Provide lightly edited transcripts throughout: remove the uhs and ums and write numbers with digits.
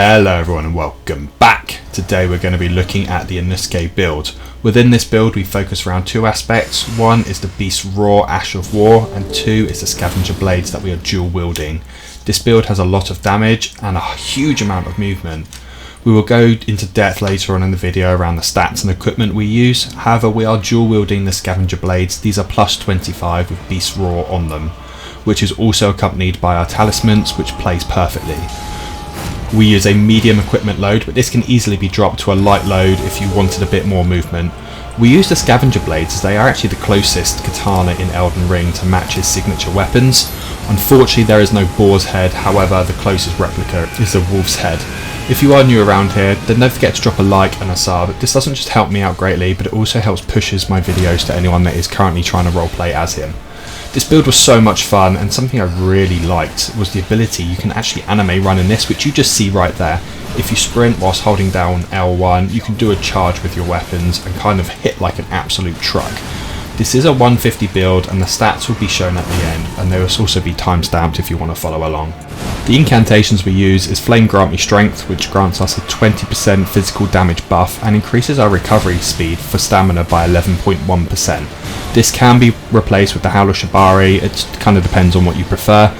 Hello everyone and welcome back. Today we're going to be looking at the Inosuke build. Within this build we focus around two aspects. One is the Beast's Raw Ash of War and two is the Scavenger blades that we are dual wielding. This build has a lot of damage and a huge amount of movement. We will go into depth later on in the video around the stats and equipment we use. However, we are dual wielding the Scavenger blades. These are plus 25 with Beast's Raw on them, which is also accompanied by our Talismans, which plays perfectly. We use a medium equipment load, but this can easily be dropped to a light load if you wanted a bit more movement. We use the Scavenger blades as they are actually the closest katana in Elden Ring to match his signature weapons. Unfortunately there is no boar's head, however the closest replica is the wolf's head. If you are new around here, then don't forget to drop a like and a sub. This doesn't just help me out greatly, but it also helps pushes my videos to anyone that is currently trying to roleplay as him. This build was so much fun, and something I really liked was the ability you can actually anime run in this, which you just see right there. If you sprint whilst holding down L1, you can do a charge with your weapons and kind of hit like an absolute truck. This is a 150 build and the stats will be shown at the end, and they will also be timestamped if you want to follow along. The incantations we use is Flame Grant Me Strength, which grants us a 20% physical damage buff and increases our recovery speed for stamina by 11.1%. This can be replaced with the Howl of Shibari, it kind of depends on what you prefer.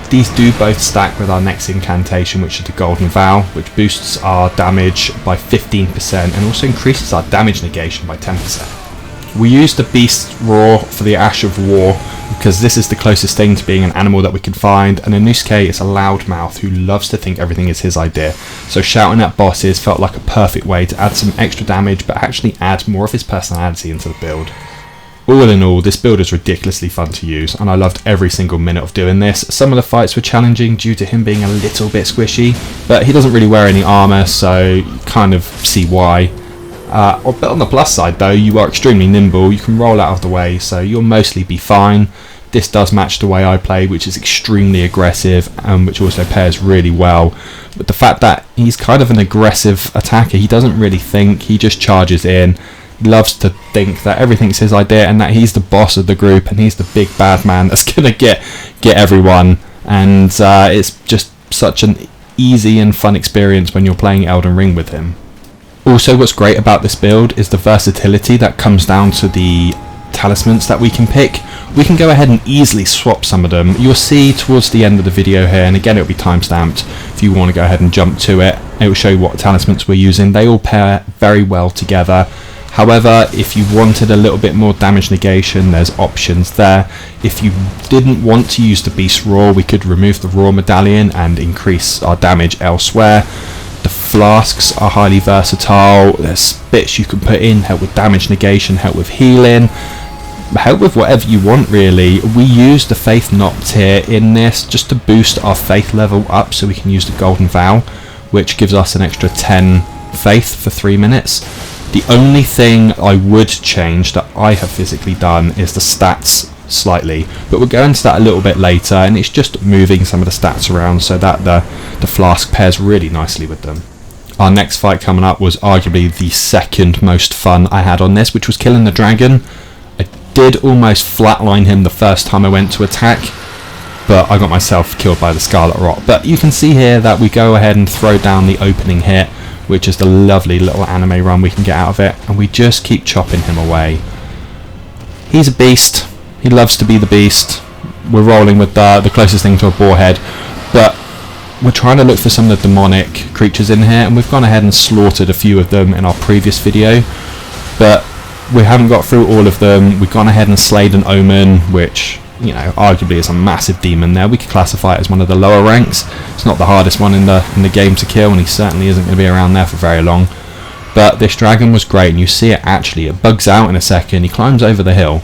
These do both stack with our next incantation, which is the Golden Vow, which boosts our damage by 15% and also increases our damage negation by 10%. We use the Beast's Raw for the Ash of War because this is the closest thing to being an animal that we can find, and Inosuke is a loudmouth who loves to think everything is his idea, so shouting at bosses felt like a perfect way to add some extra damage but actually add more of his personality into the build. All in all, this build is ridiculously fun to use and I loved every single minute of doing this. Some of the fights were challenging due to him being a little bit squishy, but he doesn't really wear any armour, so you kind of see why. But on the plus side though, you are extremely nimble, you can roll out of the way, so you'll mostly be fine. This does match the way I play, which is extremely aggressive, which also pairs really well. But the fact that he's kind of an aggressive attacker, he doesn't really think, he just charges in. He loves to think that everything's his idea and that he's the boss of the group and he's the big bad man that's gonna get everyone. And it's just such an easy and fun experience when you're playing Elden Ring with him. Also, what's great about this build is the versatility that comes down to the talismans that we can pick. We can go ahead and easily swap some of them. You'll see towards the end of the video here, and again it'll be timestamped if you want to go ahead and jump to it. It will show you what talismans we're using. They all pair very well together. However, if you wanted a little bit more damage negation, there's options there. If you didn't want to use the Beast Raw, we could remove the Raw Medallion and increase our damage elsewhere. The flasks are highly versatile. There's bits you can put in, help with damage negation, help with healing, help with whatever you want really. We use the Faith Knot tier in this just to boost our faith level up so we can use the Golden Vow, which gives us an extra 10 faith for 3 minutes. The only thing I would change that I have physically done is the stats slightly, but we'll go into that a little bit later, and it's just moving some of the stats around so that the flask pairs really nicely with them. Our next fight coming up was arguably the second most fun I had on this, which was killing the dragon. I did almost flatline him the first time I went to attack, but I got myself killed by the Scarlet Rot. But you can see here that we go ahead and throw down the opening hit, which is the lovely little anime run we can get out of it, and we just keep chopping him away. He's a beast. He loves to be the beast. We're rolling with the closest thing to a boar head, but we're trying to look for some of the demonic creatures in here, and we've gone ahead and slaughtered a few of them in our previous video, but we haven't got through all of them. We've gone ahead and slayed an Omen, which, you know, arguably is a massive demon there. We could classify it as one of the lower ranks. It's not the hardest one in the game to kill, and he certainly isn't going to be around there for very long. But this dragon was great, and you see it actually, it bugs out in a second, he climbs over the hill,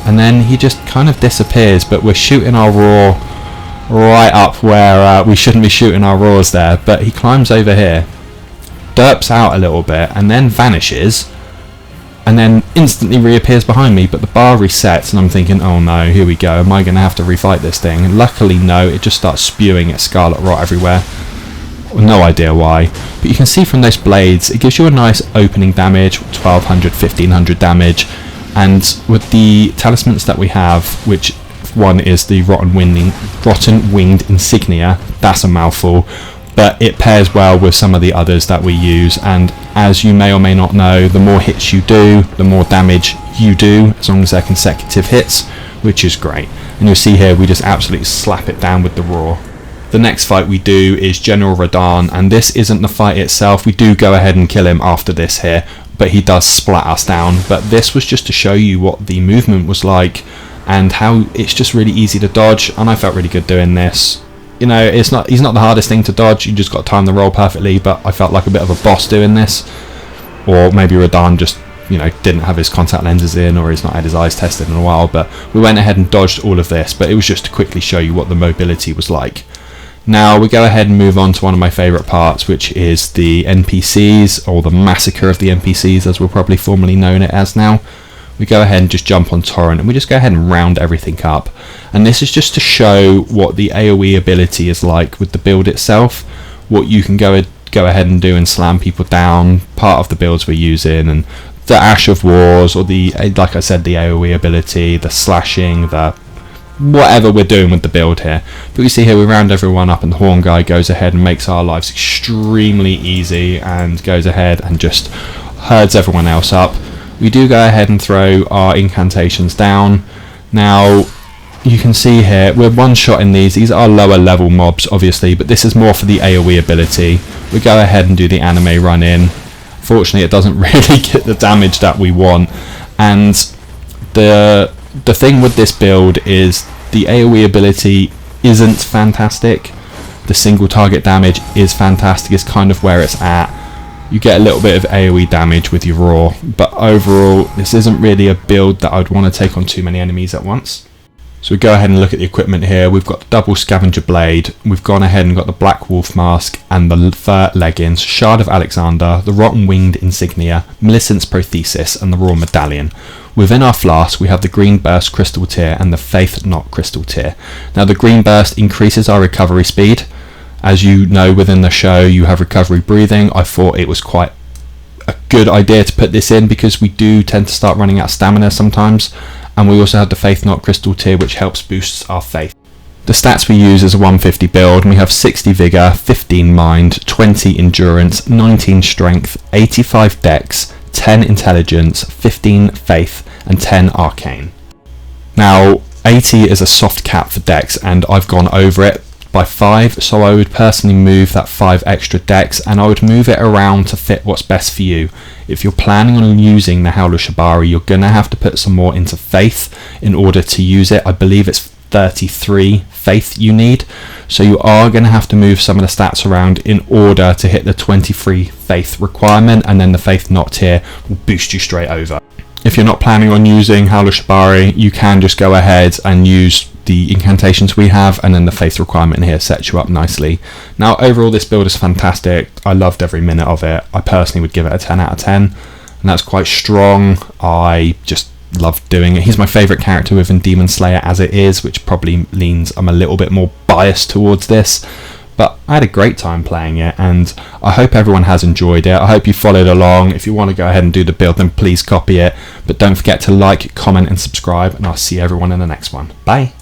and then he just kind of disappears, but we're shooting our raw right up where we shouldn't be shooting our raws there, but he climbs over here, derps out a little bit, and then vanishes, and then instantly reappears behind me, but the bar resets, and I'm thinking, oh no, here we go, am I going to have to refight this thing? And luckily no, it just starts spewing its Scarlet Rot everywhere. No idea why, but you can see from those blades, it gives you a nice opening damage, 1200, 1500 damage, and with the talismans that we have, which one is the Rotten Winged Insignia, that's a mouthful, but it pairs well with some of the others that we use, and as you may or may not know, the more hits you do, the more damage you do, as long as they're consecutive hits, which is great. And you'll see here we just absolutely slap it down with the roar. The next fight we do is General Radahn, and this isn't the fight itself. We do go ahead and kill him after this here, but he does splat us down. But this was just to show you what the movement was like and how it's just really easy to dodge, and I felt really good doing this. You know, he's not the hardest thing to dodge, you just got to time the roll perfectly, but I felt like a bit of a boss doing this. Or maybe Radahn just, you know, didn't have his contact lenses in, or he's not had his eyes tested in a while, but we went ahead and dodged all of this, but it was just to quickly show you what the mobility was like. Now we go ahead and move on to one of my favourite parts, which is the NPCs, or the massacre of the NPCs as we'll probably formally known it as now. We go ahead and just jump on Torrent, and we just go ahead and round everything up. And this is just to show what the AoE ability is like with the build itself, what you can go ahead and do and slam people down, part of the builds we're using, and the Ash of Wars, or the, like I said, the AoE ability, the slashing, the whatever we're doing with the build here. But you see here we round everyone up, and the Horn guy goes ahead and makes our lives extremely easy and goes ahead and just herds everyone else up. We do go ahead and throw our Incantations down. Now you can see here we're one-shotting these are lower level mobs obviously, but this is more for the AoE ability. We go ahead and do the anime run in. Fortunately it doesn't really get the damage that we want, and the thing with this build is the AoE ability isn't fantastic. The single target damage is fantastic, is kind of where it's at. You get a little bit of AoE damage with your roar, but overall this isn't really a build that I'd want to take on too many enemies at once. So we go ahead and look at the equipment here. We've got the double Scavenger blade, we've gone ahead and got the black wolf mask and the fur leggings, Shard of Alexander, the rotten winged insignia, Millicent's Prosthesis and the raw medallion. Within our flask we have the green burst crystal tier and the faith knot crystal tier. Now the green burst increases our recovery speed. As you know, within the show you have recovery breathing. I thought it was quite a good idea to put this in because we do tend to start running out of stamina sometimes, and we also have the faith knot crystal tier which helps boost our faith. The stats we use is a 150 build, and we have 60 vigour, 15 mind, 20 endurance, 19 strength, 85 dex, 10 intelligence, 15 faith and 10 arcane. Now 80 is a soft cap for dex, and I've gone over it by 5, so I would personally move that 5 extra dex, and I would move it around to fit what's best for you. If you're planning on using the Howler Shibari, you're going to have to put some more into faith in order to use it. I believe it's 33 faith you need, so you are going to have to move some of the stats around in order to hit the 23 faith requirement, and then the faith knot here will boost you straight over. If you're not planning on using Howler Shibari, you can just go ahead and use the incantations we have, and then the faith requirement here sets you up nicely. Now overall this build is fantastic. I loved every minute of it. I personally would give it a 10 out of 10, and that's quite strong. I just loved doing it. He's my favourite character within Demon Slayer as it is, which probably means I'm a little bit more biased towards this, but I had a great time playing it, and I hope everyone has enjoyed it. I hope you followed along. If you want to go ahead and do the build, then please copy it, but don't forget to like, comment and subscribe, and I'll see everyone in the next one. Bye.